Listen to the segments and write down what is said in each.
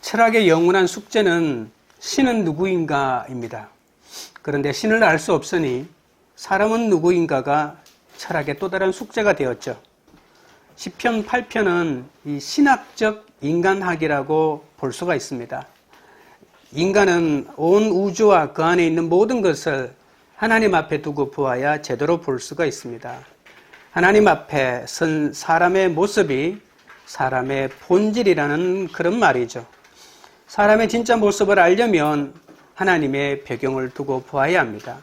철학의 영원한 숙제는 신은 누구인가입니다. 그런데 신을 알 수 없으니 사람은 누구인가가 철학의 또 다른 숙제가 되었죠. 시편 8편은 이 신학적 인간학이라고 볼 수가 있습니다. 인간은 온 우주와 그 안에 있는 모든 것을 하나님 앞에 두고 보아야 제대로 볼 수가 있습니다. 하나님 앞에 선 사람의 모습이 사람의 본질이라는 그런 말이죠. 사람의 진짜 모습을 알려면 하나님의 배경을 두고 보아야 합니다.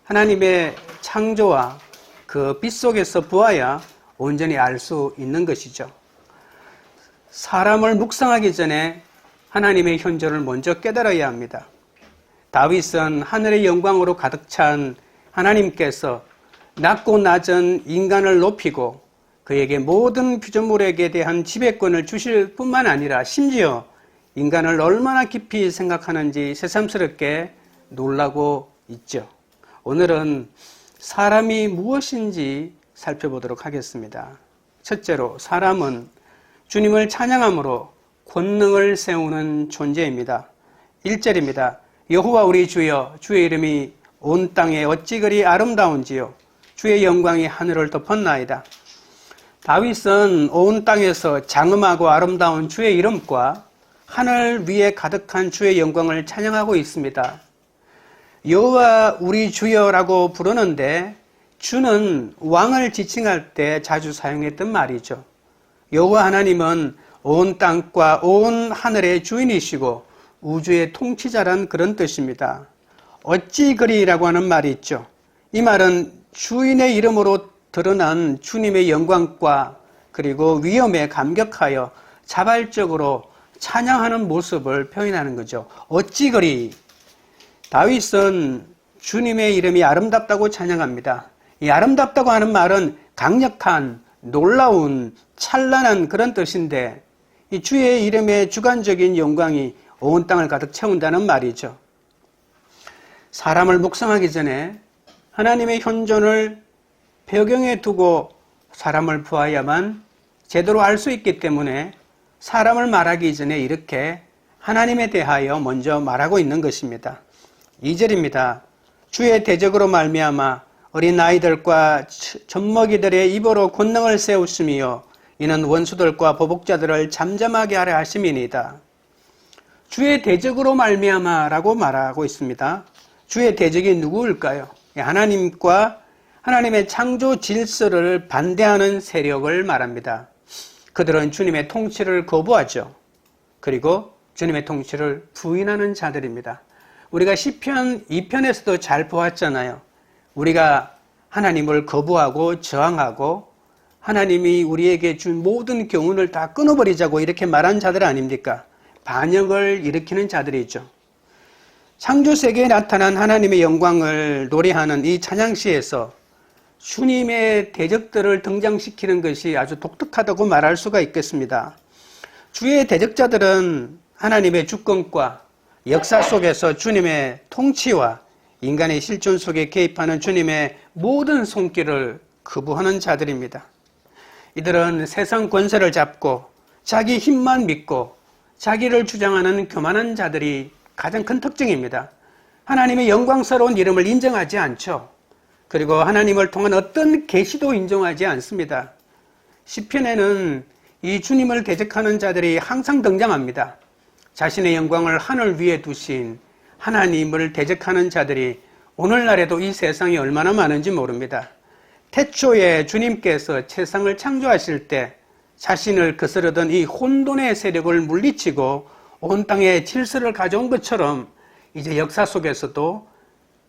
하나님의 창조와 그 빛 속에서 보아야 온전히 알 수 있는 것이죠. 사람을 묵상하기 전에 하나님의 현존을 먼저 깨달아야 합니다. 다윗은 하늘의 영광으로 가득 찬 하나님께서 낮고 낮은 인간을 높이고 그에게 모든 피조물에게 대한 지배권을 주실 뿐만 아니라 심지어 인간을 얼마나 깊이 생각하는지 새삼스럽게 놀라고 있죠. 오늘은 사람이 무엇인지 살펴보도록 하겠습니다. 첫째로 사람은 주님을 찬양함으로 권능을 세우는 존재입니다. 1절입니다. 여호와 우리 주여 주의 이름이 온 땅에 어찌 그리 아름다운지요 주의 영광이 하늘을 덮었나이다. 다윗은 온 땅에서 장엄하고 아름다운 주의 이름과 하늘 위에 가득한 주의 영광을 찬양하고 있습니다. 여호와 우리 주여라고 부르는데 주는 왕을 지칭할 때 자주 사용했던 말이죠. 여호와 하나님은 온 땅과 온 하늘의 주인이시고 우주의 통치자란 그런 뜻입니다. 어찌 그리라고 하는 말이 있죠. 이 말은 주인의 이름으로 드러난 주님의 영광과 그리고 위엄에 감격하여 자발적으로 찬양하는 모습을 표현하는 거죠. 어찌 그리. 다윗은 주님의 이름이 아름답다고 찬양합니다. 이 아름답다고 하는 말은 강력한, 놀라운, 찬란한 그런 뜻인데 이 주의 이름의 주관적인 영광이 온 땅을 가득 채운다는 말이죠. 사람을 묵상하기 전에 하나님의 현존을 배경에 두고 사람을 보아야만 제대로 알 수 있기 때문에 사람을 말하기 전에 이렇게 하나님에 대하여 먼저 말하고 있는 것입니다. 2절입니다. 주의 대적으로 말미암아 어린 아이들과 젖먹이들의 입으로 권능을 세우시며 이는 원수들과 보복자들을 잠잠하게 하려 하심이니이다. 주의 대적으로 말미암아라고 말하고 있습니다. 주의 대적이 누구일까요? 하나님과 하나님의 창조 질서를 반대하는 세력을 말합니다. 그들은 주님의 통치를 거부하죠. 그리고 주님의 통치를 부인하는 자들입니다. 우리가 시편 2편에서도 잘 보았잖아요. 우리가 하나님을 거부하고 저항하고 하나님이 우리에게 준 모든 교훈을 다 끊어버리자고 이렇게 말한 자들 아닙니까? 반역을 일으키는 자들이죠. 창조세계에 나타난 하나님의 영광을 노래하는 이 찬양시에서 주님의 대적들을 등장시키는 것이 아주 독특하다고 말할 수가 있겠습니다. 주의 대적자들은 하나님의 주권과 역사 속에서 주님의 통치와 인간의 실존 속에 개입하는 주님의 모든 손길을 거부하는 자들입니다. 이들은 세상 권세를 잡고 자기 힘만 믿고 자기를 주장하는 교만한 자들이 가장 큰 특징입니다. 하나님의 영광스러운 이름을 인정하지 않죠. 그리고 하나님을 통한 어떤 계시도 인정하지 않습니다. 시편에는 이 주님을 대적하는 자들이 항상 등장합니다. 자신의 영광을 하늘 위에 두신 하나님을 대적하는 자들이 오늘날에도 이 세상에 얼마나 많은지 모릅니다. 태초에 주님께서 세상을 창조하실 때 자신을 거스르던 이 혼돈의 세력을 물리치고 온 땅에 질서를 가져온 것처럼 이제 역사 속에서도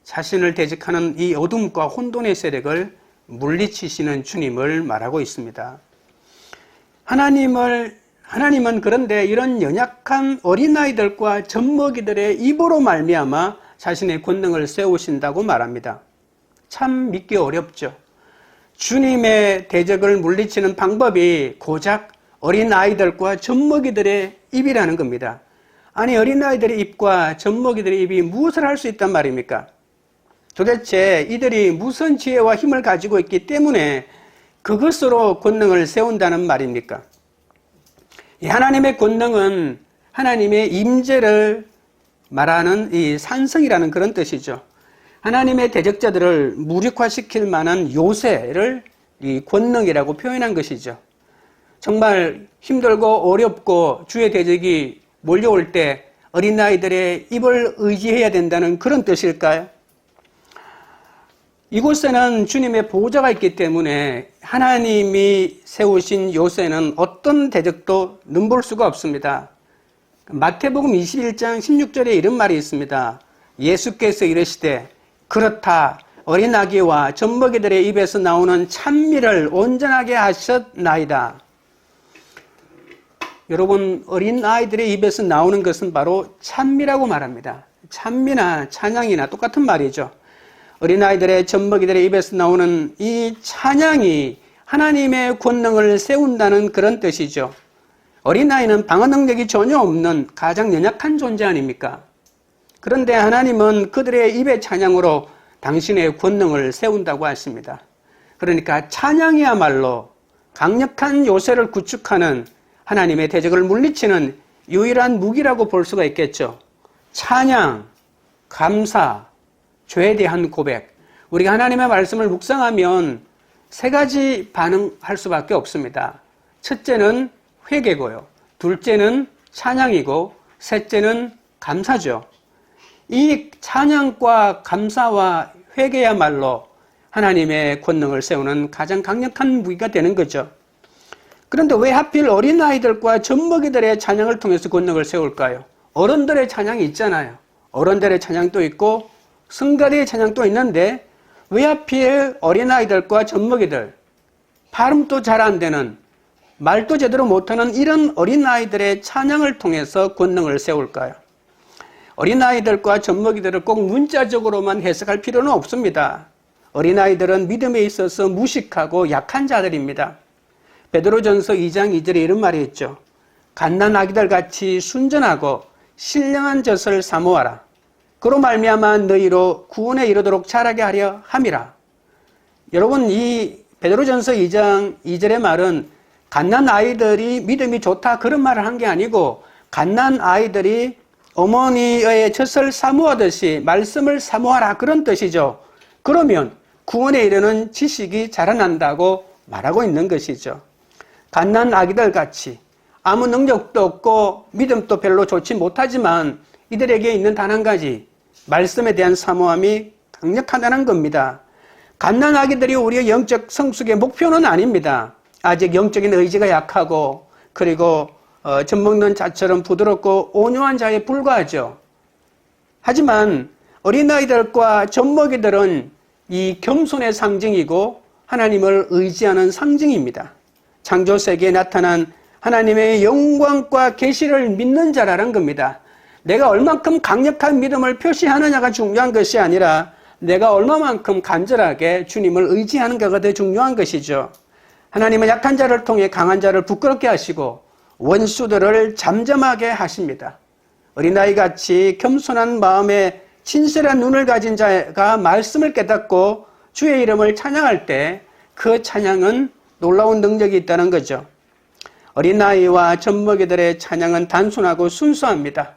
자신을 대적하는 이 어둠과 혼돈의 세력을 물리치시는 주님을 말하고 있습니다. 하나님은 그런데 이런 연약한 어린아이들과 젖먹이들의 입으로 말미암아 자신의 권능을 세우신다고 말합니다. 참 믿기 어렵죠. 주님의 대적을 물리치는 방법이 고작 어린아이들과 젖먹이들의 입이라는 겁니다. 아니 어린아이들의 입과 젖먹이들의 입이 무엇을 할 수 있단 말입니까? 도대체 이들이 무슨 지혜와 힘을 가지고 있기 때문에 그것으로 권능을 세운다는 말입니까? 이 하나님의 권능은 하나님의 임재를 말하는 이 산성이라는 그런 뜻이죠. 하나님의 대적자들을 무력화시킬 만한 요새를 이 권능이라고 표현한 것이죠. 정말 힘들고 어렵고 주의 대적이 몰려올 때 어린아이들의 입을 의지해야 된다는 그런 뜻일까요? 이곳에는 주님의 보호자가 있기 때문에 하나님이 세우신 요새는 어떤 대적도 눈볼 수가 없습니다. 마태복음 21장 16절에 이런 말이 있습니다. 예수께서 이르시되 그렇다 어린 아기와 젖먹이들의 입에서 나오는 찬미를 온전하게 하셨나이다. 여러분, 어린 아이들의 입에서 나오는 것은 바로 찬미라고 말합니다. 찬미나 찬양이나 똑같은 말이죠. 어린아이들의 젖먹이들의 입에서 나오는 이 찬양이 하나님의 권능을 세운다는 그런 뜻이죠. 어린아이는 방어 능력이 전혀 없는 가장 연약한 존재 아닙니까? 그런데 하나님은 그들의 입의 찬양으로 당신의 권능을 세운다고 하십니다. 그러니까 찬양이야말로 강력한 요새를 구축하는 하나님의 대적을 물리치는 유일한 무기라고 볼 수가 있겠죠. 찬양, 감사, 죄에 대한 고백. 우리가 하나님의 말씀을 묵상하면 세 가지 반응할 수밖에 없습니다. 첫째는 회개고요. 둘째는 찬양이고 셋째는 감사죠. 이 찬양과 감사와 회개야말로 하나님의 권능을 세우는 가장 강력한 무기가 되는 거죠. 그런데 왜 하필 어린아이들과 젖먹이들의 찬양을 통해서 권능을 세울까요? 어른들의 찬양이 있잖아요. 어른들의 찬양도 있고 성가대의 찬양도 있는데 왜 하필 어린아이들과 젖먹이들, 발음도 잘 안 되는, 말도 제대로 못하는 이런 어린아이들의 찬양을 통해서 권능을 세울까요? 어린아이들과 젖먹이들을 꼭 문자적으로만 해석할 필요는 없습니다. 어린아이들은 믿음에 있어서 무식하고 약한 자들입니다. 베드로전서 2장 2절에 이런 말이 있죠. 갓난아기들 같이 순전하고 신령한 젖을 사모하라. 그로 말미암아 너희로 구원에 이르도록 자라게 하려 함이라. 여러분, 이 베드로전서 2장 2절의 말은 갓난아이들이 믿음이 좋다 그런 말을 한 게 아니고 갓난아이들이 어머니의 젖을 사모하듯이 말씀을 사모하라 그런 뜻이죠. 그러면 구원에 이르는 지식이 자라난다고 말하고 있는 것이죠. 갓난아기들 같이 아무 능력도 없고 믿음도 별로 좋지 못하지만 이들에게 있는 단 한 가지 말씀에 대한 사모함이 강력하다는 겁니다. 갓난아기들이 우리의 영적 성숙의 목표는 아닙니다. 아직 영적인 의지가 약하고 그리고 젖먹는 자처럼 부드럽고 온유한 자에 불과하죠. 하지만 어린아이들과 젖먹이들은 이 겸손의 상징이고 하나님을 의지하는 상징입니다. 창조세계에 나타난 하나님의 영광과 계시를 믿는 자라는 겁니다. 내가 얼만큼 강력한 믿음을 표시하느냐가 중요한 것이 아니라 내가 얼마만큼 간절하게 주님을 의지하는가가 더 중요한 것이죠. 하나님은 약한 자를 통해 강한 자를 부끄럽게 하시고 원수들을 잠잠하게 하십니다. 어린아이같이 겸손한 마음에 진실한 눈을 가진 자가 말씀을 깨닫고 주의 이름을 찬양할 때 그 찬양은 놀라운 능력이 있다는 거죠. 어린아이와 젖먹이들의 찬양은 단순하고 순수합니다.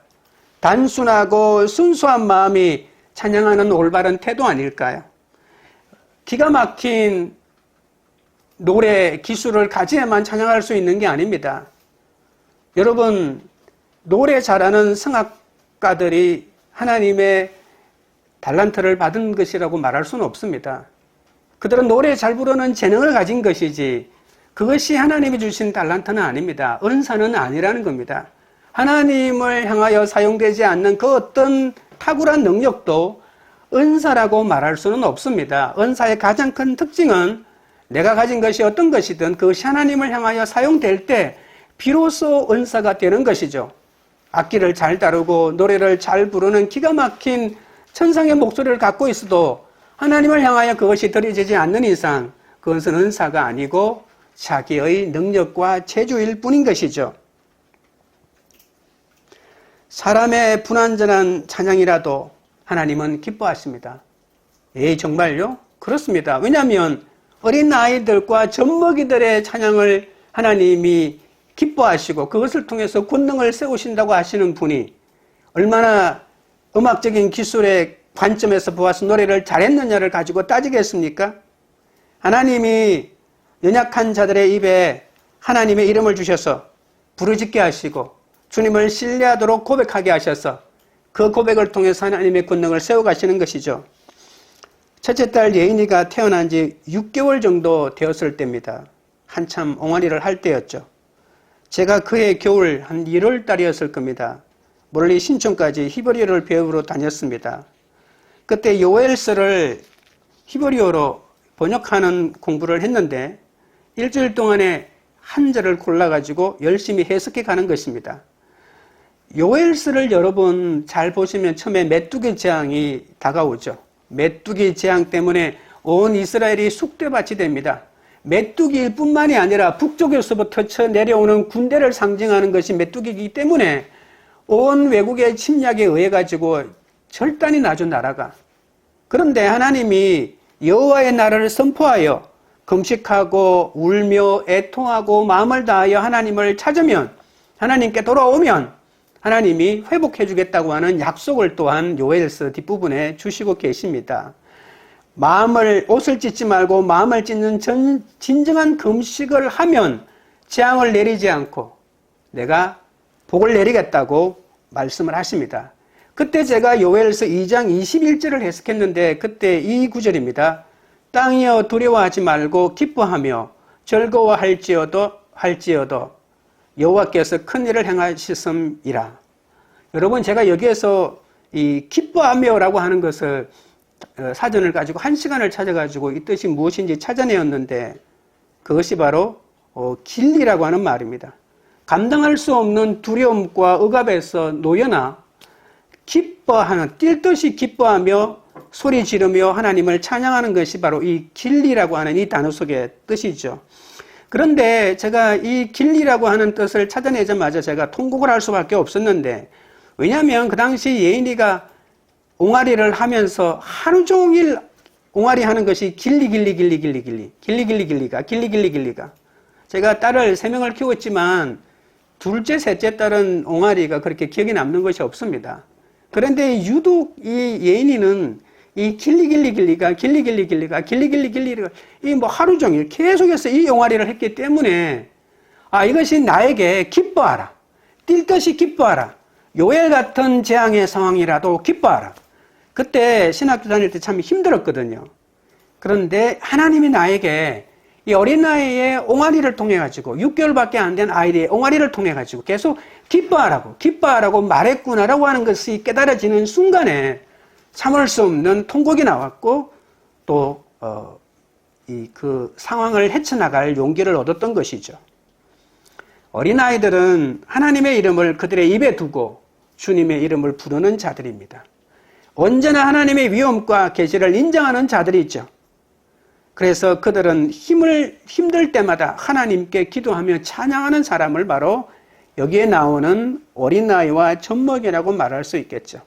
단순하고 순수한 마음이 찬양하는 올바른 태도 아닐까요? 기가 막힌 노래 기술을 가지야만 찬양할 수 있는 게 아닙니다. 여러분, 노래 잘하는 성악가들이 하나님의 달란트를 받은 것이라고 말할 수는 없습니다. 그들은 노래 잘 부르는 재능을 가진 것이지 그것이 하나님이 주신 달란트는 아닙니다. 은사는 아니라는 겁니다. 하나님을 향하여 사용되지 않는 그 어떤 탁월한 능력도 은사라고 말할 수는 없습니다. 은사의 가장 큰 특징은 내가 가진 것이 어떤 것이든 그것이 하나님을 향하여 사용될 때 비로소 은사가 되는 것이죠. 악기를 잘 다루고 노래를 잘 부르는 기가 막힌 천상의 목소리를 갖고 있어도 하나님을 향하여 그것이 드려지지 않는 이상 그것은 은사가 아니고 자기의 능력과 재주일 뿐인 것이죠. 사람의 불완전한 찬양이라도 하나님은 기뻐하십니다. 정말요? 그렇습니다. 왜냐하면 어린 아이들과 젖먹이들의 찬양을 하나님이 기뻐하시고 그것을 통해서 권능을 세우신다고 하시는 분이 얼마나 음악적인 기술의 관점에서 보아서 노래를 잘했느냐를 가지고 따지겠습니까? 하나님이 연약한 자들의 입에 하나님의 이름을 주셔서 부르짖게 하시고 주님을 신뢰하도록 고백하게 하셔서 그 고백을 통해서 하나님의 권능을 세워가시는 것이죠. 첫째 딸 예인이가 태어난 지 6개월 정도 되었을 때입니다. 한참 옹알이를 할 때였죠. 제가 그해 겨울 한 1월 달이었을 겁니다. 멀리 신촌까지 히브리어를 배우러 다녔습니다. 그때 요엘서를 히브리어로 번역하는 공부를 했는데 일주일 동안에 한 절을 골라가지고 열심히 해석해 가는 것입니다. 요엘서를 여러분 잘 보시면 처음에 메뚜기 재앙이 다가오죠. 메뚜기 재앙 때문에 온 이스라엘이 쑥대밭이 됩니다. 메뚜기일 뿐만이 아니라 북쪽에서부터 쳐 내려오는 군대를 상징하는 것이 메뚜기이기 때문에 온 외국의 침략에 의해 가지고 절단이 나죠, 나라가. 그런데 하나님이 여호와의 날을 선포하여 금식하고 울며 애통하고 마음을 다하여 하나님을 찾으면, 하나님께 돌아오면 하나님이 회복해 주겠다고 하는 약속을 또한 요엘서 뒷부분에 주시고 계십니다. 옷을 찢지 말고 마음을 찢는 진정한 금식을 하면 재앙을 내리지 않고 내가 복을 내리겠다고 말씀을 하십니다. 그때 제가 요엘서 2장 21절을 해석했는데 그때 이 구절입니다. 땅이여 두려워하지 말고 기뻐하며 즐거워할지어도 여호와께서 큰 일을 행하시음이라. 여러분, 제가 여기에서 이 기뻐하며라고 하는 것을 사전을 가지고 1시간을 찾아가지고 이 뜻이 무엇인지 찾아내었는데 그것이 바로 길리라고 하는 말입니다. 감당할 수 없는 두려움과 억압에서 놓여나 기뻐하는, 뛸 듯이 기뻐하며 소리 지르며 하나님을 찬양하는 것이 바로 이 길리라고 하는 이 단어 속의 뜻이죠. 그런데 제가 이 길리라고 하는 뜻을 찾아내자마자 제가 통곡을 할 수밖에 없었는데, 왜냐하면 그 당시 예인이가 옹알이를 하면서 하루 종일 옹알이 하는 것이 길리가 제가 딸을 3명을 키웠지만 둘째, 셋째 딸은 옹알이가 그렇게 기억에 남는 것이 없습니다. 그런데 유독 이 예인이는 이 길리가 이 뭐 하루 종일 계속해서 이 옹알이를 했기 때문에 이것이 나에게 기뻐하라, 뛸 듯이 기뻐하라, 요엘 같은 재앙의 상황이라도 기뻐하라. 그때 신학교 다닐 때 참 힘들었거든요. 그런데 하나님이 나에게 이 어린 나이에 옹알이를 통해 가지고 6개월밖에 안 된 아이의 옹알이를 통해 가지고 계속 기뻐하라고 말했구나라고 하는 것이 깨달아지는 순간에 참을 수 없는 통곡이 나왔고 또 그 상황을 헤쳐나갈 용기를 얻었던 것이죠. 어린아이들은 하나님의 이름을 그들의 입에 두고 주님의 이름을 부르는 자들입니다. 언제나 하나님의 위엄과 계시를 인정하는 자들이죠. 그래서 그들은 힘들 때마다 하나님께 기도하며 찬양하는 사람을 바로 여기에 나오는 어린아이와 젖먹이라고 말할 수 있겠죠.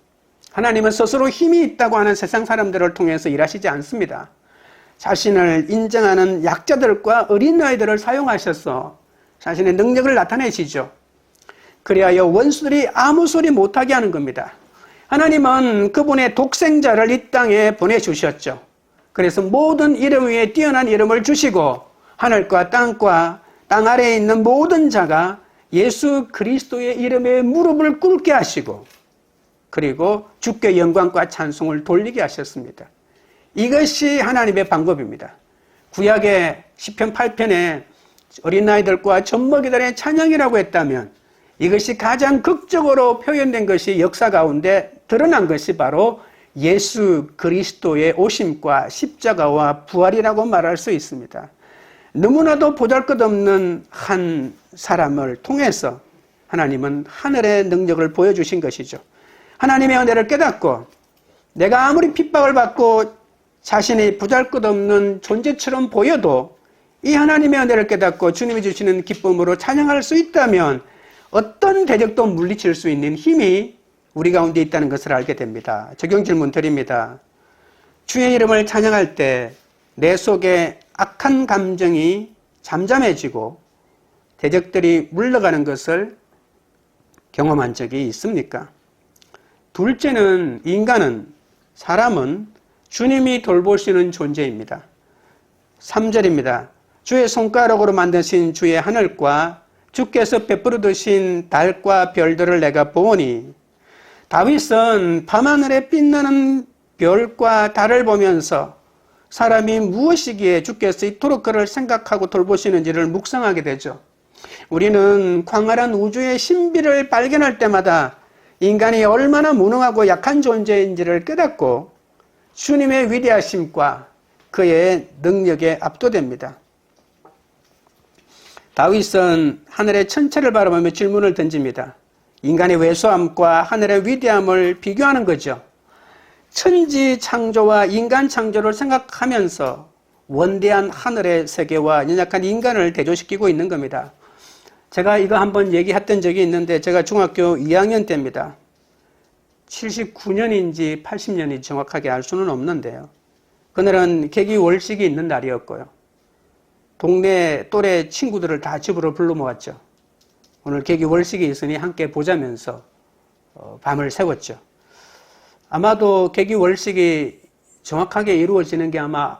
하나님은 스스로 힘이 있다고 하는 세상 사람들을 통해서 일하시지 않습니다. 자신을 인정하는 약자들과 어린아이들을 사용하셔서 자신의 능력을 나타내시죠. 그리하여 원수들이 아무 소리 못하게 하는 겁니다. 하나님은 그분의 독생자를 이 땅에 보내주셨죠. 그래서 모든 이름 위에 뛰어난 이름을 주시고 하늘과 땅 아래에 있는 모든 자가 예수 그리스도의 이름에 무릎을 꿇게 하시고 그리고 주께 영광과 찬송을 돌리게 하셨습니다. 이것이 하나님의 방법입니다. 구약의 시편 8편에 어린아이들과 젖먹이들의 찬양이라고 했다면 이것이 가장 극적으로 표현된 것이 역사 가운데 드러난 것이 바로 예수 그리스도의 오심과 십자가와 부활이라고 말할 수 있습니다. 너무나도 보잘것없는 한 사람을 통해서 하나님은 하늘의 능력을 보여주신 것이죠. 하나님의 은혜를 깨닫고 내가 아무리 핍박을 받고 자신이 보잘것없는 존재처럼 보여도 이 하나님의 은혜를 깨닫고 주님이 주시는 기쁨으로 찬양할 수 있다면 어떤 대적도 물리칠 수 있는 힘이 우리 가운데 있다는 것을 알게 됩니다. 적용 질문 드립니다. 주의 이름을 찬양할 때 내 속에 악한 감정이 잠잠해지고 대적들이 물러가는 것을 경험한 적이 있습니까? 둘째는 사람은 주님이 돌보시는 존재입니다. 3절입니다. 주의 손가락으로 만드신 주의 하늘과 주께서 베풀어 두신 달과 별들을 내가 보니, 다윗은 밤하늘에 빛나는 별과 달을 보면서 사람이 무엇이기에 주께서 이토록 그를 생각하고 돌보시는지를 묵상하게 되죠. 우리는 광활한 우주의 신비를 발견할 때마다 인간이 얼마나 무능하고 약한 존재인지를 깨닫고 주님의 위대하심과 그의 능력에 압도됩니다. 다윗은 하늘의 천체를 바라보며 질문을 던집니다. 인간의 왜소함과 하늘의 위대함을 비교하는 거죠. 천지 창조와 인간 창조를 생각하면서 원대한 하늘의 세계와 연약한 인간을 대조시키고 있는 겁니다. 제가 이거 한번 얘기했던 적이 있는데, 제가 중학교 2학년 때입니다. 79년인지 80년인지 정확하게 알 수는 없는데요. 그날은 계기월식이 있는 날이었고요. 동네 또래 친구들을 다 집으로 불러 모았죠. 오늘 계기월식이 있으니 함께 보자면서 밤을 새웠죠. 아마도 계기월식이 정확하게 이루어지는 게 아마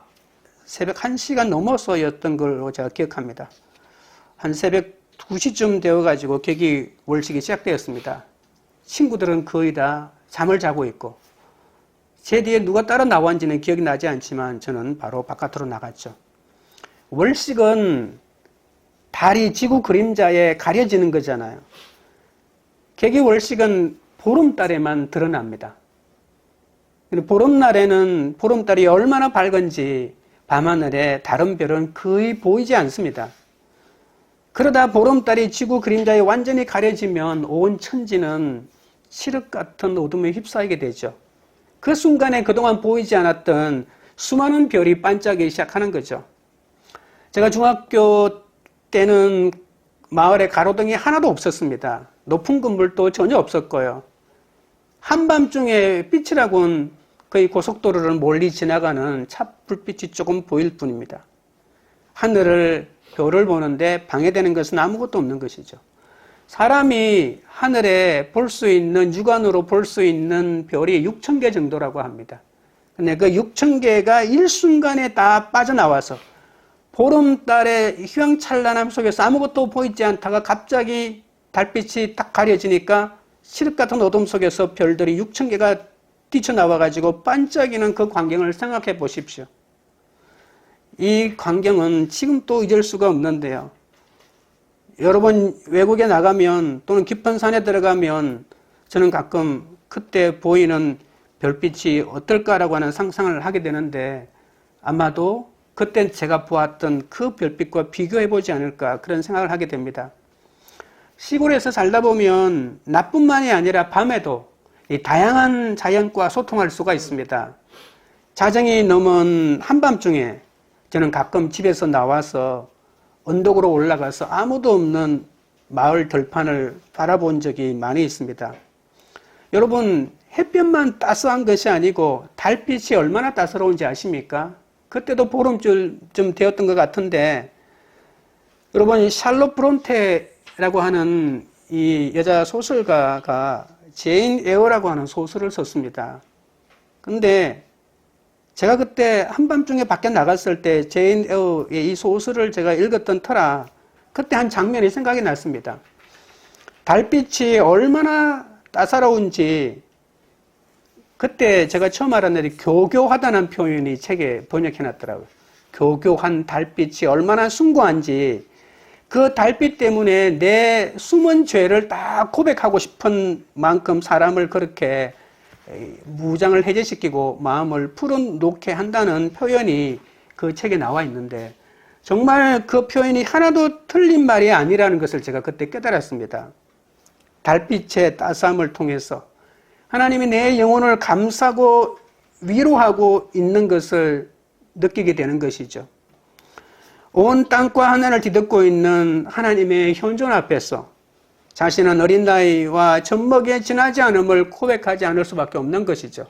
새벽 1시간 넘어서였던 걸로 제가 기억합니다. 한 새벽 2시쯤 되어가지고 계기월식이 시작되었습니다. 친구들은 거의 다 잠을 자고 있고, 제 뒤에 누가 따라 나왔는지는 기억이 나지 않지만 저는 바로 바깥으로 나갔죠. 월식은 달이 지구 그림자에 가려지는 거잖아요. 계기월식은 보름달에만 드러납니다. 보름날에는 보름달이 얼마나 밝은지 밤하늘에 다른 별은 거의 보이지 않습니다. 그러다 보름달이 지구 그림자에 완전히 가려지면 온 천지는 칠흑 같은 어둠에 휩싸이게 되죠. 그 순간에 그동안 보이지 않았던 수많은 별이 반짝이기 시작하는 거죠. 제가 중학교 때는 마을에 가로등이 하나도 없었습니다. 높은 건물도 전혀 없었고요. 한밤중에 빛이라고는 거의 고속도로를 멀리 지나가는 차 불빛이 조금 보일 뿐입니다. 하늘을, 별을 보는데 방해되는 것은 아무것도 없는 것이죠. 사람이 하늘에 볼 수 있는, 육안으로 볼 수 있는 별이 6,000개 정도라고 합니다. 근데 그 6,000개가 일순간에 다 빠져나와서 보름달의 휘황찬란함 속에서 아무것도 보이지 않다가 갑자기 달빛이 딱 가려지니까 칠흑 같은 어둠 속에서 별들이 6,000개가 뛰쳐나와가지고 반짝이는 그 광경을 생각해 보십시오. 이 광경은 지금 또 잊을 수가 없는데요. 여러분 외국에 나가면 또는 깊은 산에 들어가면 저는 가끔 그때 보이는 별빛이 어떨까라고 하는 상상을 하게 되는데, 아마도 그때 제가 보았던 그 별빛과 비교해보지 않을까 그런 생각을 하게 됩니다. 시골에서 살다 보면 낮뿐만이 아니라 밤에도 이 다양한 자연과 소통할 수가 있습니다. 자정이 넘은 한밤중에 저는 가끔 집에서 나와서 언덕으로 올라가서 아무도 없는 마을 들판을 바라본 적이 많이 있습니다. 여러분, 햇볕만 따스한 것이 아니고 달빛이 얼마나 따스러운지 아십니까? 그때도 보름쯤 되었던 것 같은데, 여러분, 샬롯 브론테라고 하는 이 여자 소설가가 제인 에어라고 하는 소설을 썼습니다. 근데 제가 그때 한밤중에 밖에 나갔을 때 제인 에어의 이 소설을 제가 읽었던 터라 그때 한 장면이 생각이 났습니다. 달빛이 얼마나 따사로운지 그때 제가 처음 알았는데 교교하다는 표현이 책에 번역해놨더라고요. 교교한 달빛이 얼마나 숭고한지, 그 달빛 때문에 내 숨은 죄를 다 고백하고 싶은 만큼 사람을 그렇게 무장을 해제시키고 마음을 풀어놓게 한다는 표현이 그 책에 나와 있는데, 정말 그 표현이 하나도 틀린 말이 아니라는 것을 제가 그때 깨달았습니다. 달빛의 따스함을 통해서 하나님이 내 영혼을 감싸고 위로하고 있는 것을 느끼게 되는 것이죠. 온 땅과 하늘을 뒤덮고 있는 하나님의 현존 앞에서 자신은 어린 나이와 젖먹이에 지나지 않음을 고백하지 않을 수밖에 없는 것이죠.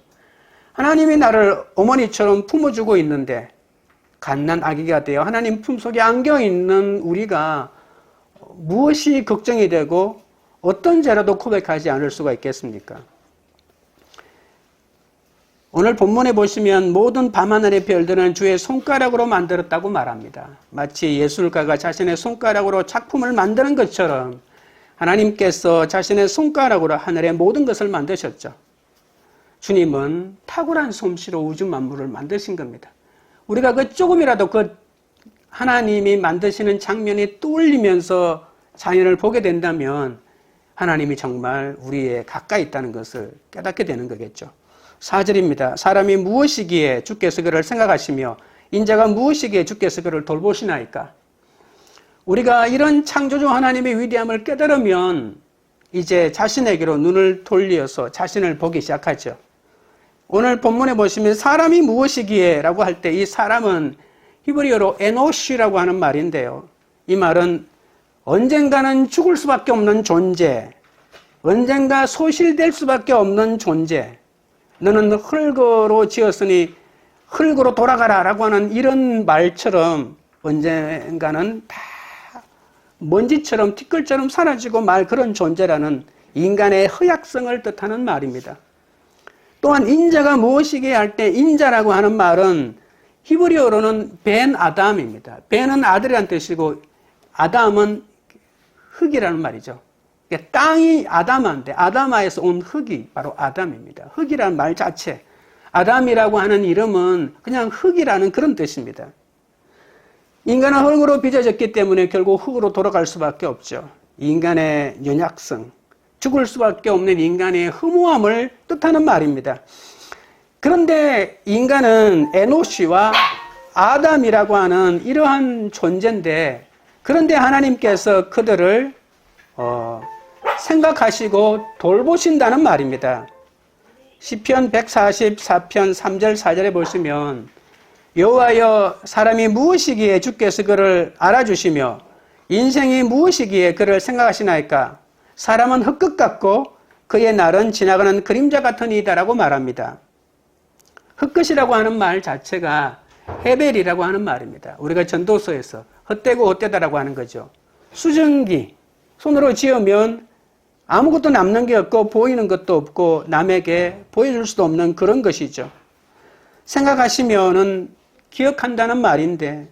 하나님이 나를 어머니처럼 품어주고 있는데 갓난 아기가 되어 하나님 품속에 안겨있는 우리가 무엇이 걱정이 되고 어떤 죄라도 고백하지 않을 수가 있겠습니까? 오늘 본문에 보시면 모든 밤하늘의 별들은 주의 손가락으로 만들었다고 말합니다. 마치 예술가가 자신의 손가락으로 작품을 만드는 것처럼 하나님께서 자신의 손가락으로 하늘의 모든 것을 만드셨죠. 주님은 탁월한 솜씨로 우주 만물을 만드신 겁니다. 우리가 그 조금이라도 그 하나님이 만드시는 장면이 떠올리면서 자연을 보게 된다면 하나님이 정말 우리에 가까이 있다는 것을 깨닫게 되는 거겠죠. 4절입니다. 사람이 무엇이기에 주께서 그를 생각하시며 인자가 무엇이기에 주께서 그를 돌보시나이까. 우리가 이런 창조주 하나님의 위대함을 깨달으면 이제 자신에게로 눈을 돌려서 자신을 보기 시작하죠. 오늘 본문에 보시면 사람이 무엇이기에 라고 할 때 이 사람은 히브리어로 에노시라고 하는 말인데요. 이 말은 언젠가는 죽을 수밖에 없는 존재, 언젠가 소실될 수밖에 없는 존재, 너는 흙으로 지었으니 흙으로 돌아가라 라고 하는 이런 말처럼 언젠가는 다 먼지처럼 티끌처럼 사라지고 말 그런 존재라는 인간의 허약성을 뜻하는 말입니다. 또한 인자가 무엇이기에 할 때 인자라고 하는 말은 히브리어로는 벤 아담입니다. 벤은 아들이란 뜻이고 아담은 흙이라는 말이죠. 땅이 아담한데 아담아에서 온 흙이 바로 아담입니다. 흙이라는 말 자체, 아담이라고 하는 이름은 그냥 흙이라는 그런 뜻입니다. 인간은 흙으로 빚어졌기 때문에 결국 흙으로 돌아갈 수밖에 없죠. 인간의 연약성, 죽을 수밖에 없는 인간의 허무함을 뜻하는 말입니다. 그런데 인간은 에노시와 아담이라고 하는 이러한 존재인데, 그런데 하나님께서 그들을 생각하시고 돌보신다는 말입니다. 시편 144편 3절 4절에 보시면 여호와여 사람이 무엇이기에 주께서 그를 알아주시며 인생이 무엇이기에 그를 생각하시나이까. 사람은 흙끝 같고 그의 날은 지나가는 그림자 같으니이다라고 말합니다. 흙끝이라고 하는 말 자체가 헤벨이라고 하는 말입니다. 우리가 전도서에서 헛되고 헛되다라고 하는 거죠. 수증기, 손으로 지으면 아무것도 남는 게 없고 보이는 것도 없고 남에게 보여줄 수도 없는 그런 것이죠. 생각하시면은 기억한다는 말인데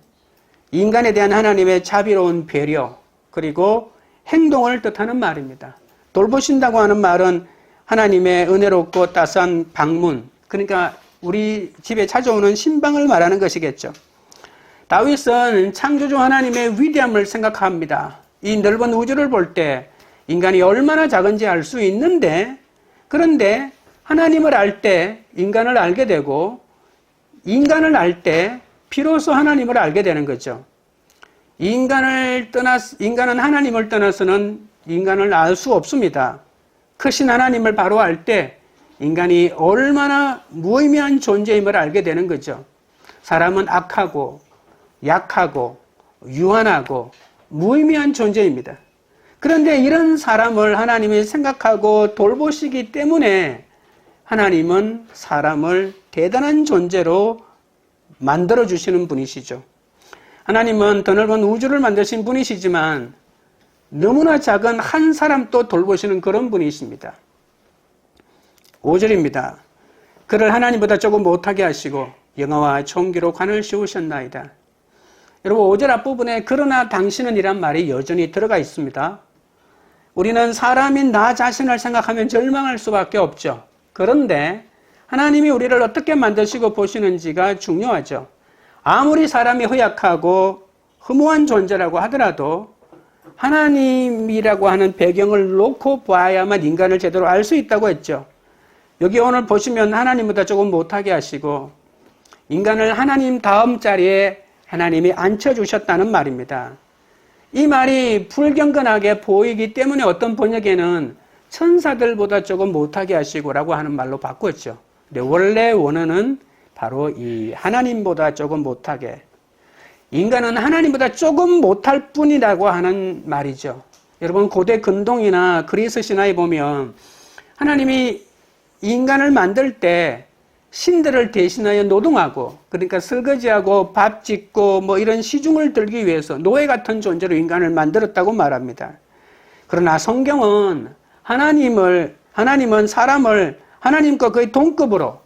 인간에 대한 하나님의 자비로운 배려 그리고 행동을 뜻하는 말입니다. 돌보신다고 하는 말은 하나님의 은혜롭고 따스한 방문, 그러니까 우리 집에 찾아오는 신방을 말하는 것이겠죠. 다윗은 창조주 하나님의 위대함을 생각합니다. 이 넓은 우주를 볼 때 인간이 얼마나 작은지 알 수 있는데, 그런데 하나님을 알 때 인간을 알게 되고 인간을 알 때 비로소 하나님을 알게 되는 거죠. 인간은 하나님을 떠나서는 인간을 알 수 없습니다. 크신 하나님을 바로 알 때 인간이 얼마나 무의미한 존재임을 알게 되는 거죠. 사람은 악하고 약하고 유한하고 무의미한 존재입니다. 그런데 이런 사람을 하나님이 생각하고 돌보시기 때문에 하나님은 사람을 대단한 존재로 만들어주시는 분이시죠. 하나님은 더 넓은 우주를 만드신 분이시지만 너무나 작은 한 사람도 돌보시는 그런 분이십니다. 5절입니다. 그를 하나님보다 조금 못하게 하시고 영화와 총기로 관을 씌우셨나이다. 여러분 5절 앞부분에 그러나 당신은 이란 말이 여전히 들어가 있습니다. 우리는 사람인 나 자신을 생각하면 절망할 수밖에 없죠. 그런데 하나님이 우리를 어떻게 만드시고 보시는지가 중요하죠. 아무리 사람이 허약하고 허무한 존재라고 하더라도 하나님이라고 하는 배경을 놓고 봐야만 인간을 제대로 알 수 있다고 했죠. 여기 오늘 보시면 하나님보다 조금 못하게 하시고 인간을 하나님 다음 자리에 하나님이 앉혀주셨다는 말입니다. 이 말이 불경건하게 보이기 때문에 어떤 번역에는 천사들보다 조금 못하게 하시고라고 하는 말로 바꿨죠. 근데 원래 원어는 바로 이 하나님보다 조금 못하게, 인간은 하나님보다 조금 못할 뿐이라고 하는 말이죠. 여러분 고대 근동이나 그리스 신화에 보면 하나님이 인간을 만들 때 신들을 대신하여 노동하고, 그러니까 설거지하고 밥 짓고 뭐 이런 시중을 들기 위해서 노예 같은 존재로 인간을 만들었다고 말합니다. 그러나 성경은 하나님은 사람을 하나님과 거의 동급으로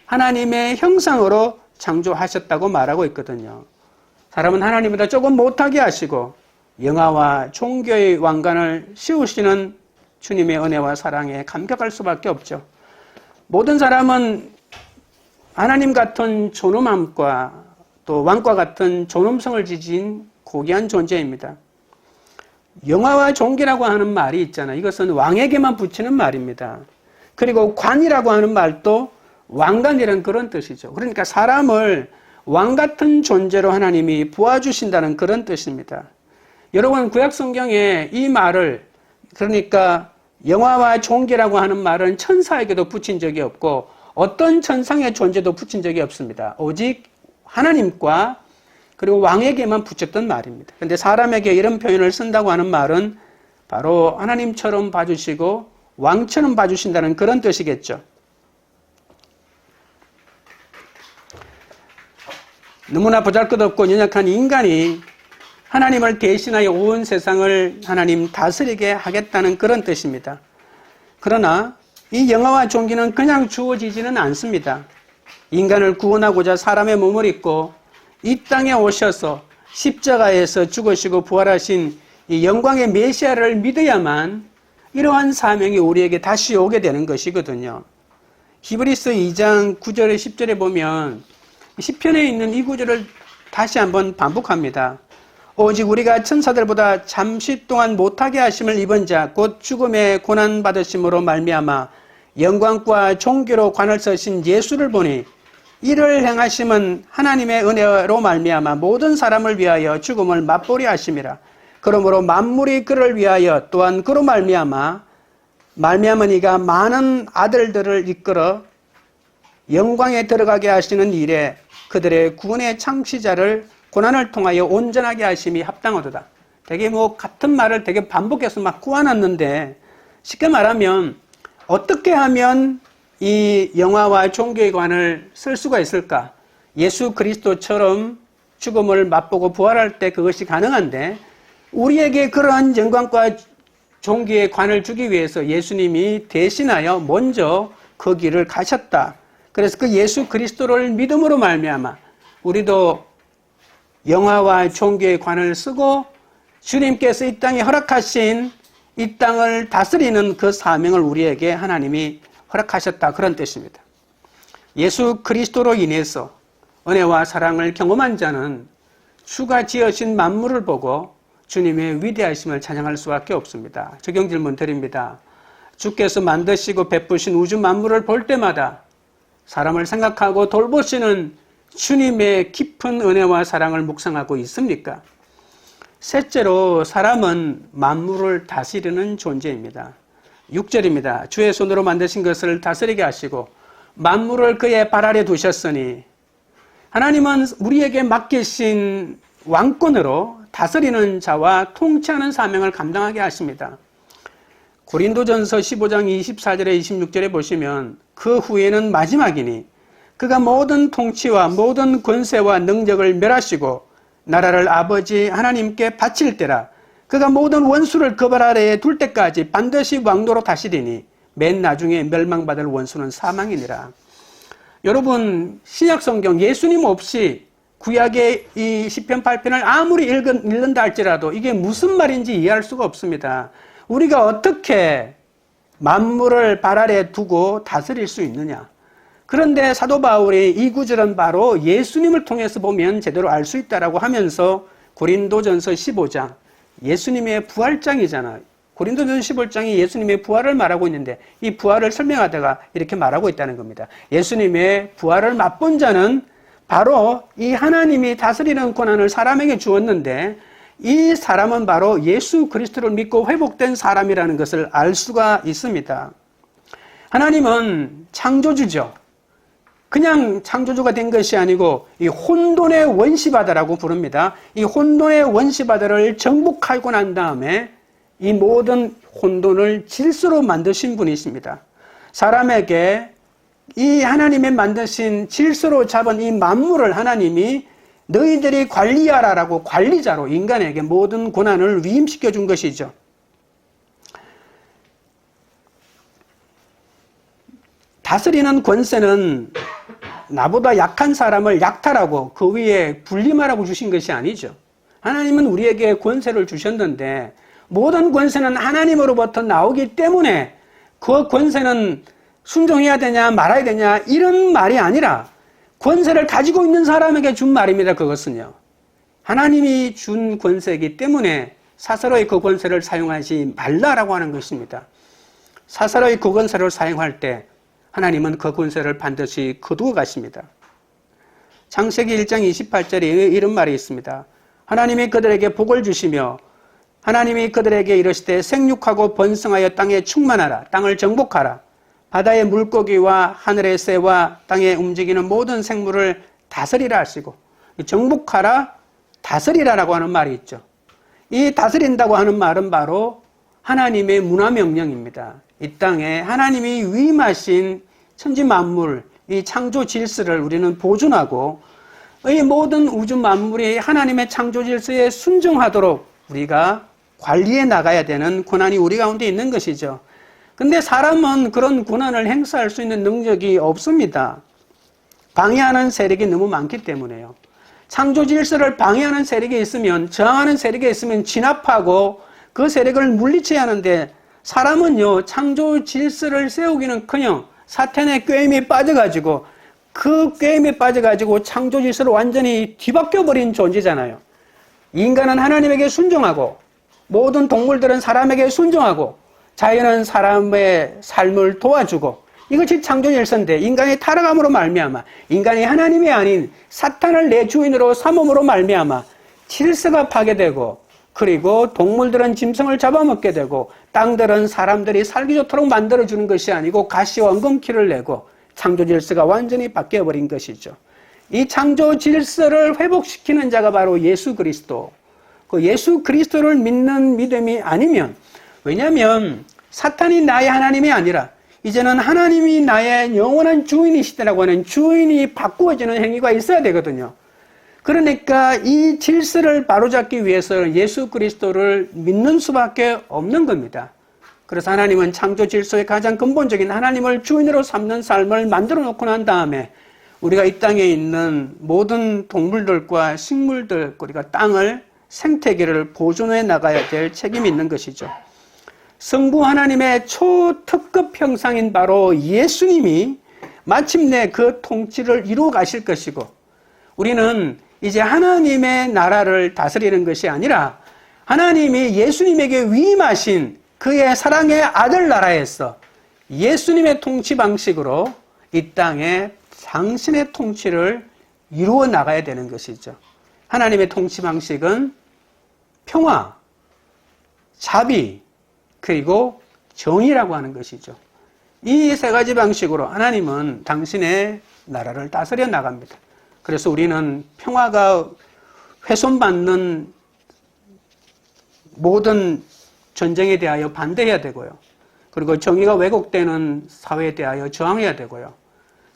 하나님의 형상으로 창조하셨다고 말하고 있거든요. 사람은 하나님보다 조금 못하게 하시고 영화와 종교의 왕관을 씌우시는 주님의 은혜와 사랑에 감격할 수밖에 없죠. 모든 사람은 하나님 같은 존엄함과 또 왕과 같은 존엄성을 지닌 고귀한 존재입니다. 영화와 종기라고 하는 말이 있잖아요. 이것은 왕에게만 붙이는 말입니다. 그리고 관이라고 하는 말도 왕관이라는 그런 뜻이죠. 그러니까 사람을 왕 같은 존재로 하나님이 부어주신다는 그런 뜻입니다. 여러분, 구약 성경에 이 말을, 그러니까 영화와 종기라고 하는 말은 천사에게도 붙인 적이 없고 어떤 천상의 존재도 붙인 적이 없습니다. 오직 하나님과 그리고 왕에게만 붙였던 말입니다. 그런데 사람에게 이런 표현을 쓴다고 하는 말은 바로 하나님처럼 봐주시고 왕처럼 봐주신다는 그런 뜻이겠죠. 너무나 보잘것없고 연약한 인간이 하나님을 대신하여 온 세상을 하나님 다스리게 하겠다는 그런 뜻입니다. 그러나 이 영화와 종기는 그냥 주어지지는 않습니다. 인간을 구원하고자 사람의 몸을 입고 이 땅에 오셔서 십자가에서 죽으시고 부활하신 이 영광의 메시아를 믿어야만 이러한 사명이 우리에게 다시 오게 되는 것이거든요. 히브리서 2장 9절에 10절에 보면 시편에 있는 이 구절을 다시 한번 반복합니다. 오직 우리가 천사들보다 잠시 동안 못하게 하심을 입은 자 곧 죽음의 고난 받으심으로 말미암아 영광과 존귀로 관을 서신 예수를 보니 이를 행하심은 하나님의 은혜로 말미암아 모든 사람을 위하여 죽음을 맛보리 하심이라. 그러므로 만물이 그를 위하여 또한 그로 말미암으니가 많은 아들들을 이끌어 영광에 들어가게 하시는 일에 그들의 구원의 창시자를 고난을 통하여 온전하게 하심이 합당하도다. 되게 같은 말을 되게 반복해서 막 꾸어놨는데, 쉽게 말하면 어떻게 하면 이 영화와 종교의 관을 쓸 수가 있을까? 예수 그리스도처럼 죽음을 맛보고 부활할 때 그것이 가능한데, 우리에게 그러한 영광과 종교의 관을 주기 위해서 예수님이 대신하여 먼저 그 길을 가셨다. 그래서 그 예수 그리스도를 믿음으로 말미암아 우리도 영화와 종교의 관을 쓰고 주님께서 이 땅에 허락하신 이 땅을 다스리는 그 사명을 우리에게 하나님이 허락하셨다. 그런 뜻입니다. 예수 그리스도로 인해서 은혜와 사랑을 경험한 자는 주가 지으신 만물을 보고 주님의 위대하심을 찬양할 수밖에 없습니다. 적용 질문 드립니다. 주께서 만드시고 베푸신 우주 만물을 볼 때마다 사람을 생각하고 돌보시는 주님의 깊은 은혜와 사랑을 묵상하고 있습니까? 셋째로 사람은 만물을 다스리는 존재입니다. 6절입니다. 주의 손으로 만드신 것을 다스리게 하시고 만물을 그의 발 아래 두셨으니, 하나님은 우리에게 맡기신 왕권으로 다스리는 자와 통치하는 사명을 감당하게 하십니다. 고린도전서 15장 24절에 26절에 보시면 그 후에는 마지막이니 그가 모든 통치와 모든 권세와 능력을 멸하시고 나라를 아버지 하나님께 바칠 때라. 그가 모든 원수를 그 발 아래에 둘 때까지 반드시 왕노로 다스리니 맨 나중에 멸망받을 원수는 사망이니라. 여러분, 신약 성경 예수님 없이 구약의 이 시편 8편을 아무리 읽는다 할지라도 이게 무슨 말인지 이해할 수가 없습니다. 우리가 어떻게 만물을 발 아래 두고 다스릴 수 있느냐? 그런데 사도 바울이 이 구절은 바로 예수님을 통해서 보면 제대로 알 수 있다라고 하면서 고린도전서 15장, 예수님의 부활장이잖아요. 고린도전서 15장이 예수님의 부활을 말하고 있는데 이 부활을 설명하다가 이렇게 말하고 있다는 겁니다. 예수님의 부활을 맛본 자는 바로 이 하나님이 다스리는 권한을 사람에게 주었는데 이 사람은 바로 예수 그리스도를 믿고 회복된 사람이라는 것을 알 수가 있습니다. 하나님은 창조주죠. 그냥 창조주가 된 것이 아니고 이 혼돈의 원시바다라고 부릅니다. 이 혼돈의 원시바다를 정복하고 난 다음에 이 모든 혼돈을 질서로 만드신 분이십니다. 사람에게 이 하나님의 만드신 질서로 잡은 이 만물을 하나님이 너희들이 관리하라라고 관리자로 인간에게 모든 고난을 위임시켜 준 것이죠. 다스리는 권세는 나보다 약한 사람을 약탈하고 그 위에 군림하라고 주신 것이 아니죠. 하나님은 우리에게 권세를 주셨는데 모든 권세는 하나님으로부터 나오기 때문에 그 권세는 순종해야 되냐 말아야 되냐 이런 말이 아니라 권세를 가지고 있는 사람에게 준 말입니다. 그것은요. 하나님이 준 권세이기 때문에 사사로이 그 권세를 사용하지 말라라고 하는 것입니다. 사사로이 그 권세를 사용할 때 하나님은 그 권세를 반드시 거두어 가십니다. 창세기 1장 28절에 이런 말이 있습니다. 하나님이 그들에게 복을 주시며 하나님이 그들에게 이르시되 생육하고 번성하여 땅에 충만하라. 땅을 정복하라. 바다의 물고기와 하늘의 새와 땅에 움직이는 모든 생물을 다스리라 하시고 정복하라, 다스리라라고 하는 말이 있죠. 이 다스린다고 하는 말은 바로 하나님의 문화명령입니다. 이 땅에 하나님이 위임하신 천지 만물, 이 창조 질서를 우리는 보존하고 이 모든 우주 만물이 하나님의 창조 질서에 순종하도록 우리가 관리해 나가야 되는 권한이 우리 가운데 있는 것이죠. 근데 사람은 그런 권한을 행사할 수 있는 능력이 없습니다. 방해하는 세력이 너무 많기 때문에요. 창조 질서를 방해하는 세력이 있으면, 저항하는 세력이 있으면 진압하고 그 세력을 물리쳐야 하는데 사람은요, 창조 질서를 세우기는커녕 사탄의 꾀임에 빠져가지고 그 꾀임에 빠져가지고 창조 질서를 완전히 뒤바뀌어버린 존재잖아요. 인간은 하나님에게 순종하고 모든 동물들은 사람에게 순종하고 자연은 사람의 삶을 도와주고 이것이 창조 질서인데 인간이 타락함으로 말미암아 인간이 하나님이 아닌 사탄을 내 주인으로 삼음으로 말미암아 질서가 파괴되고 그리고 동물들은 짐승을 잡아먹게 되고 땅들은 사람들이 살기 좋도록 만들어주는 것이 아니고 가시와 엉겅퀴를 내고 창조 질서가 완전히 바뀌어버린 것이죠. 이 창조 질서를 회복시키는 자가 바로 예수 그리스도. 그 예수 그리스도를 믿는 믿음이 아니면, 왜냐하면 사탄이 나의 하나님이 아니라 이제는 하나님이 나의 영원한 주인이시다라고 하는 주인이 바꾸어지는 행위가 있어야 되거든요. 그러니까 이 질서를 바로잡기 위해서는 예수 그리스도를 믿는 수밖에 없는 겁니다. 그래서 하나님은 창조 질서의 가장 근본적인 하나님을 주인으로 삼는 삶을 만들어 놓고 난 다음에 우리가 이 땅에 있는 모든 동물들과 식물들, 우리가 땅을 생태계를 보존해 나가야 될 책임이 있는 것이죠. 성부 하나님의 초특급 형상인 바로 예수님이 마침내 그 통치를 이루어 가실 것이고 우리는 이제 하나님의 나라를 다스리는 것이 아니라 하나님이 예수님에게 위임하신 그의 사랑의 아들 나라에서 예수님의 통치 방식으로 이 땅에 당신의 통치를 이루어 나가야 되는 것이죠. 하나님의 통치 방식은 평화, 자비, 그리고 정의라고 하는 것이죠. 이 세 가지 방식으로 하나님은 당신의 나라를 다스려 나갑니다. 그래서 우리는 평화가 훼손받는 모든 전쟁에 대하여 반대해야 되고요. 그리고 정의가 왜곡되는 사회에 대하여 저항해야 되고요.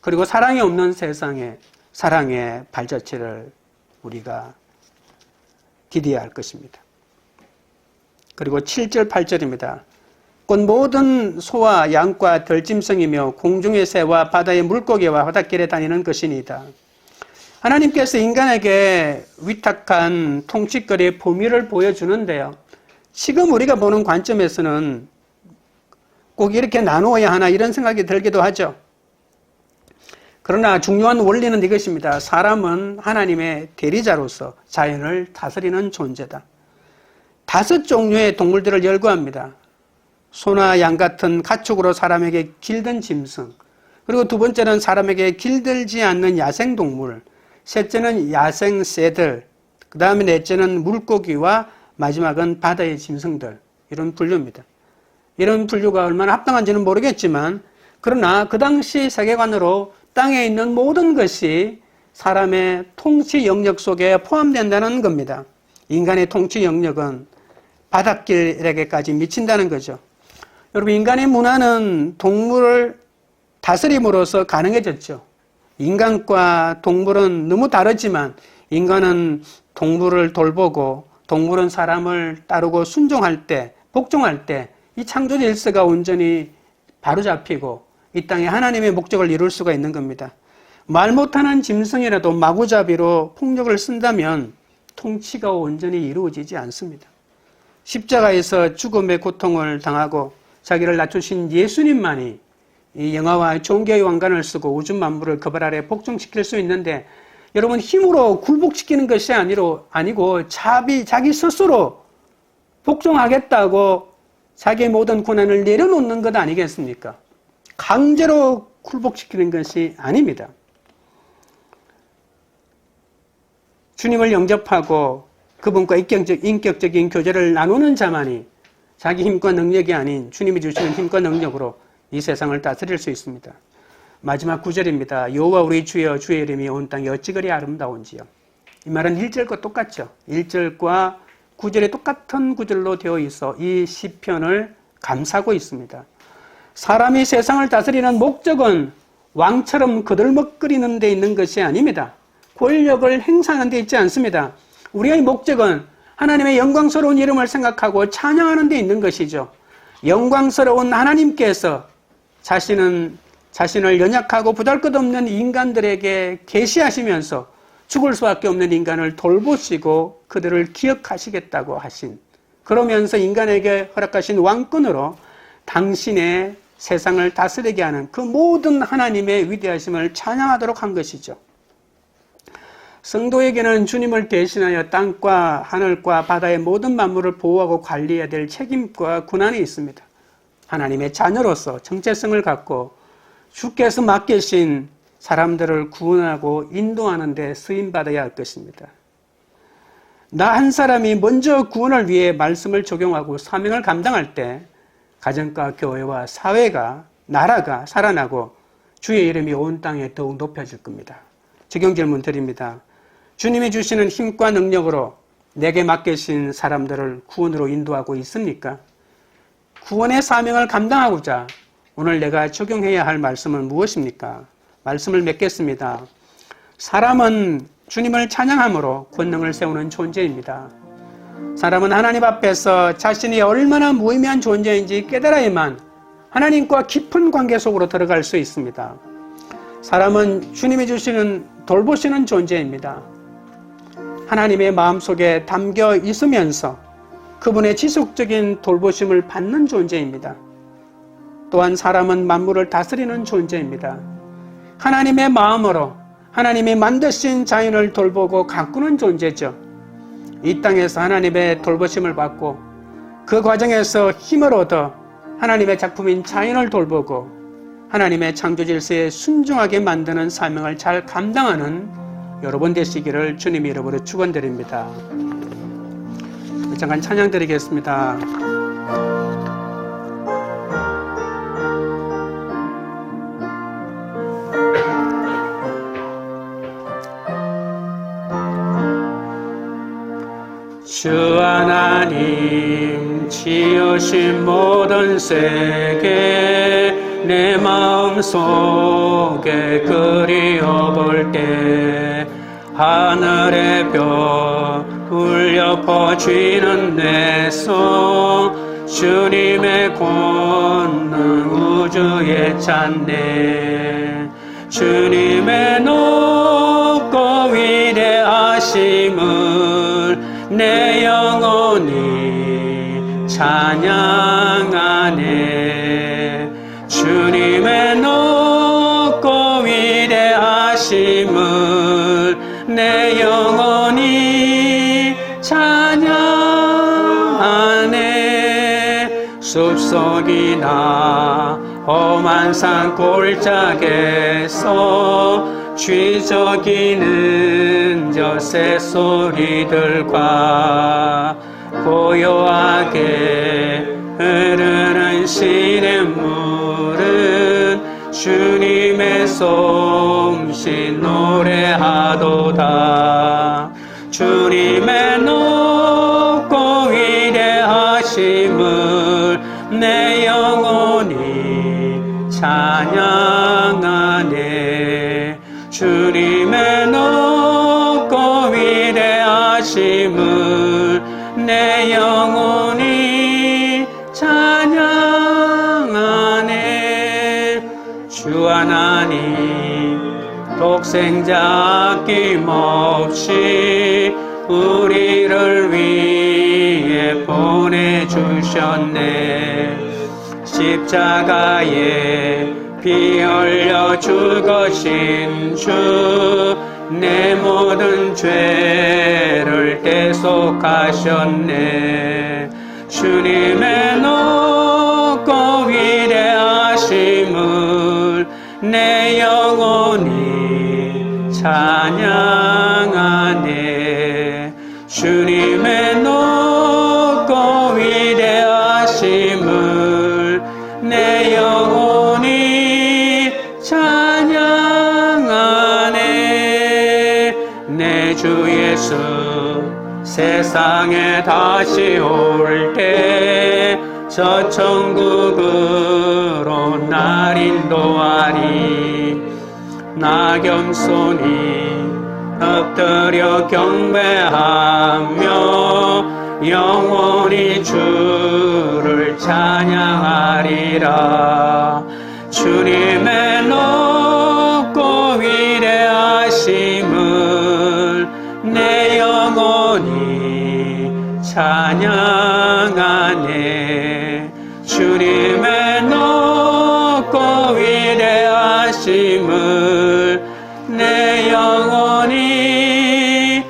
그리고 사랑이 없는 세상에 사랑의 발자취를 우리가 디뎌야 할 것입니다. 그리고 7절, 8절입니다. 곧 모든 소와 양과 들짐승이며 공중의 새와 바다의 물고기와 바닷길에 다니는 것이니이다. 하나님께서 인간에게 위탁한 통치권의 범위를 보여주는데요. 지금 우리가 보는 관점에서는 꼭 이렇게 나누어야 하나 이런 생각이 들기도 하죠. 그러나 중요한 원리는 이것입니다. 사람은 하나님의 대리자로서 자연을 다스리는 존재다. 5 종류의 동물들을 열거합니다. 소나 양 같은 가축으로 사람에게 길든 짐승, 그리고 두 번째는 사람에게 길들지 않는 야생동물, 셋째는 야생 새들, 그 다음에 넷째는 물고기와 마지막은 바다의 짐승들, 이런 분류입니다. 이런 분류가 얼마나 합당한지는 모르겠지만 그러나 그 당시 세계관으로 땅에 있는 모든 것이 사람의 통치 영역 속에 포함된다는 겁니다. 인간의 통치 영역은 바닷길에게까지 미친다는 거죠. 여러분, 인간의 문화는 동물을 다스림으로써 가능해졌죠. 인간과 동물은 너무 다르지만 인간은 동물을 돌보고 동물은 사람을 따르고 순종할 때, 복종할 때 이 창조 질서가 온전히 바로잡히고 이 땅에 하나님의 목적을 이룰 수가 있는 겁니다. 말 못하는 짐승이라도 마구잡이로 폭력을 쓴다면 통치가 온전히 이루어지지 않습니다. 십자가에서 죽음의 고통을 당하고 자기를 낮추신 예수님만이 이 영화와 종교의 왕관을 쓰고 우주 만물을 그 발 아래 복종시킬 수 있는데 여러분 힘으로 굴복시키는 것이 아니고 자기 스스로 복종하겠다고 자기의 모든 고난을 내려놓는 것 아니겠습니까? 강제로 굴복시키는 것이 아닙니다. 주님을 영접하고 그분과 인격적인 교제를 나누는 자만이 자기 힘과 능력이 아닌 주님이 주시는 힘과 능력으로 이 세상을 다스릴 수 있습니다. 마지막 9절입니다. 여호와 우리 주여 주의 이름이 온 땅에 어찌 그리 아름다운지요. 이 말은 1절과 똑같죠. 1절과 9절이 똑같은 구절로 되어 있어 이 시편을 감싸고 있습니다. 사람이 세상을 다스리는 목적은 왕처럼 거들먹거리는 데 있는 것이 아닙니다. 권력을 행사하는 데 있지 않습니다. 우리의 목적은 하나님의 영광스러운 이름을 생각하고 찬양하는 데 있는 것이죠. 영광스러운 하나님께서 자신을 연약하고 보잘것없는 인간들에게 계시하시면서 죽을 수밖에 없는 인간을 돌보시고 그들을 기억하시겠다고 하신, 그러면서 인간에게 허락하신 왕권으로 당신의 세상을 다스리게 하는 그 모든 하나님의 위대하심을 찬양하도록 한 것이죠. 성도에게는 주님을 대신하여 땅과 하늘과 바다의 모든 만물을 보호하고 관리해야 될 책임과 권한이 있습니다. 하나님의 자녀로서 정체성을 갖고 주께서 맡기신 사람들을 구원하고 인도하는 데 쓰임받아야 할 것입니다. 나 한 사람이 먼저 구원을 위해 말씀을 적용하고 사명을 감당할 때 가정과 교회와 사회가, 나라가 살아나고 주의 이름이 온 땅에 더욱 높여질 겁니다. 적용 질문 드립니다. 주님이 주시는 힘과 능력으로 내게 맡기신 사람들을 구원으로 인도하고 있습니까? 구원의 사명을 감당하고자 오늘 내가 적용해야 할 말씀은 무엇입니까? 말씀을 맺겠습니다. 사람은 주님을 찬양함으로 권능을 세우는 존재입니다. 사람은 하나님 앞에서 자신이 얼마나 무의미한 존재인지 깨달아야만 하나님과 깊은 관계 속으로 들어갈 수 있습니다. 사람은 주님이 주시는 돌보시는 존재입니다. 하나님의 마음속에 담겨 있으면서 그분의 지속적인 돌보심을 받는 존재입니다. 또한 사람은 만물을 다스리는 존재입니다. 하나님의 마음으로 하나님이 만드신 자연을 돌보고 가꾸는 존재죠. 이 땅에서 하나님의 돌보심을 받고 그 과정에서 힘을 얻어 하나님의 작품인 자연을 돌보고 하나님의 창조 질서에 순종하게 만드는 사명을 잘 감당하는 여러분 되시기를 주님의 이름으로 축원드립니다. 잠깐 찬양 드리겠습니다. 주 하나님 지으신 모든 세계 내 마음속에 그리워볼 때 하늘의 별 울려 퍼지는 내 손 주님의 권능 우주에 찬네 주님의 높고 위대하심을 내 영혼이 찬양하네 주님의 높고 위대하심을 내 영혼이 찬양하네 숲속이나 험한 산 골짜기에서 쥐저기는 저 새소리들과 고요하게 흐르는 시냇물은 주님의 솜씨 노래하도다 주님의 높고 위대하심을 내 영혼이 찬양하네. 주님의 높고 위대하심을 내 영혼이 찬양하네. 주 하나님 독생자 아낌없이 우리를 위해 보내주셨네. 십자가에 피 흘려 죽으신 주, 내 모든 죄를 대속하셨네. 주님의 높고 위대하심을 내 영혼이 찬양하네. 주님의 높고 위대하심을 내 영혼이 찬양하네. 내 주 예수 세상에 다시 올 때 저 천국으로 날 인도하리. 나 겸손히 엎드려 경배하며 영원히 주를 찬양하리라. 주님의 높고 위대하심을 내 영혼이 찬양하네. 주님의 높고 위대하심을 내 영혼이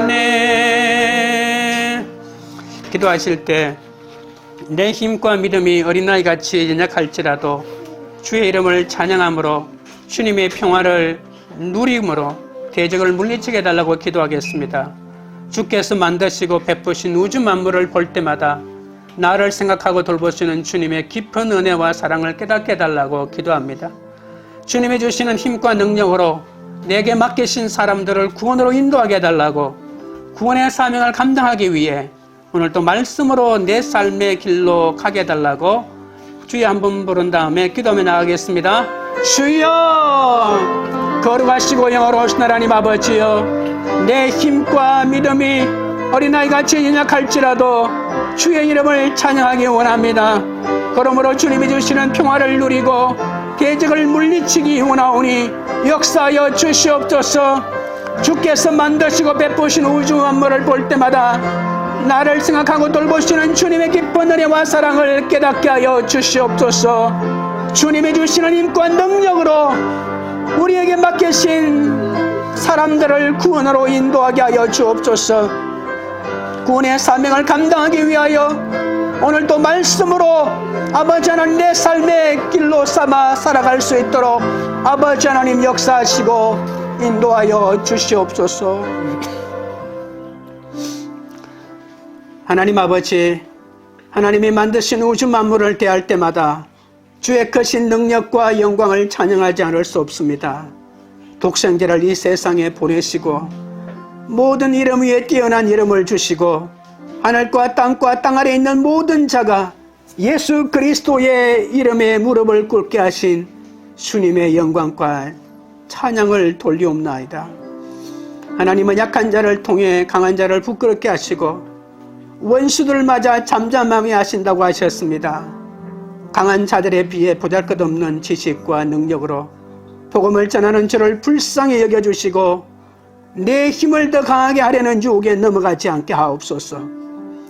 찬양하네. 기도하실 때 내 힘과 믿음이 어린아이같이 연약할지라도 주의 이름을 찬양함으로 주님의 평화를 누림으로 대적을 물리치게 해달라고 기도하겠습니다. 주께서 만드시고 베푸신 우주 만물을 볼 때마다 나를 생각하고 돌보시는 주님의 깊은 은혜와 사랑을 깨닫게 해달라고 기도합니다. 주님이 주시는 힘과 능력으로 내게 맡기신 사람들을 구원으로 인도하게 해달라고, 구원의 사명을 감당하기 위해 오늘도 말씀으로 내 삶의 길로 가게 해달라고 주여 한번 부른 다음에 기도하며 나가겠습니다. 주여, 거룩하시고 영원하신 하나님 아버지여, 내 힘과 믿음이 어린아이같이 연약할지라도 주의 이름을 찬양하기 원합니다. 그러므로 주님이 주시는 평화를 누리고 대적을 물리치기 원하오니 역사하여 주시옵소서. 주께서 만드시고 베푸신 우주 만물을 볼 때마다 나를 생각하고 돌보시는 주님의 깊은 은혜와 사랑을 깨닫게 하여 주시옵소서. 주님이 주시는 힘과 능력으로 우리에게 맡기신 사람들을 구원으로 인도하게 하여 주옵소서. 구원의 사명을 감당하기 위하여 오늘도 말씀으로 아버지 하나님 내 삶의 길로 삼아 살아갈 수 있도록 아버지 하나님 역사하시고 인도하여 주시옵소서. 하나님 아버지, 하나님이 만드신 우주 만물을 대할 때마다 주의 크신 능력과 영광을 찬양하지 않을 수 없습니다. 독생자를 이 세상에 보내시고 모든 이름 위에 뛰어난 이름을 주시고 하늘과 땅과 땅 아래 있는 모든 자가 예수 그리스도의 이름에 무릎을 꿇게 하신 주님의 영광과 찬양을 돌리옵나이다. 하나님은 약한 자를 통해 강한 자를 부끄럽게 하시고 원수들을 맞아 잠잠하게 하신다고 하셨습니다. 강한 자들에 비해 보잘것없는 지식과 능력으로 복음을 전하는 저를 불쌍히 여겨주시고 내 힘을 더 강하게 하려는 유혹에 넘어가지 않게 하옵소서.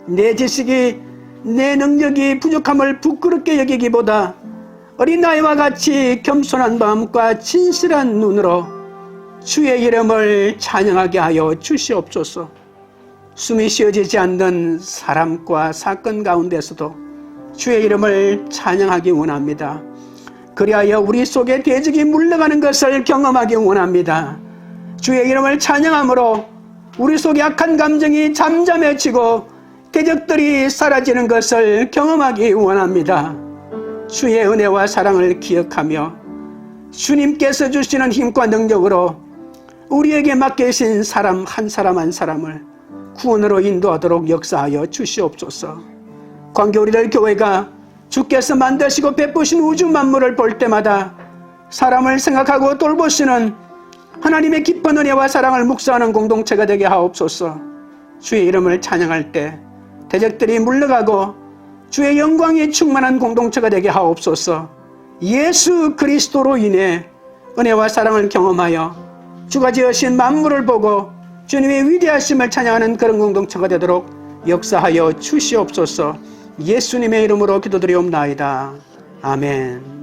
내 지식이, 내 능력이 부족함을 부끄럽게 여기기보다 어린아이와 같이 겸손한 마음과 진실한 눈으로 주의 이름을 찬양하게 하여 주시옵소서. 숨이 쉬어지지 않는 사람과 사건 가운데서도 주의 이름을 찬양하기 원합니다. 그리하여 우리 속에 대적이 물러가는 것을 경험하기 원합니다. 주의 이름을 찬양함으로 우리 속에 악한 감정이 잠잠해지고 대적들이 사라지는 것을 경험하기 원합니다. 주의 은혜와 사랑을 기억하며 주님께서 주시는 힘과 능력으로 우리에게 맡기신 사람 한 사람을 구원으로 인도하도록 역사하여 주시옵소서. 광교우리들 교회가 주께서 만드시고 베푸신 우주 만물을 볼 때마다 사람을 생각하고 돌보시는 하나님의 깊은 은혜와 사랑을 묵상하는 공동체가 되게 하옵소서. 주의 이름을 찬양할 때 대적들이 물러가고 주의 영광이 충만한 공동체가 되게 하옵소서. 예수 그리스도로 인해 은혜와 사랑을 경험하여 주가 지으신 만물을 보고 주님의 위대하심을 찬양하는 그런 공동체가 되도록 역사하여 주시옵소서. 예수님의 이름으로 기도드리옵나이다. 아멘.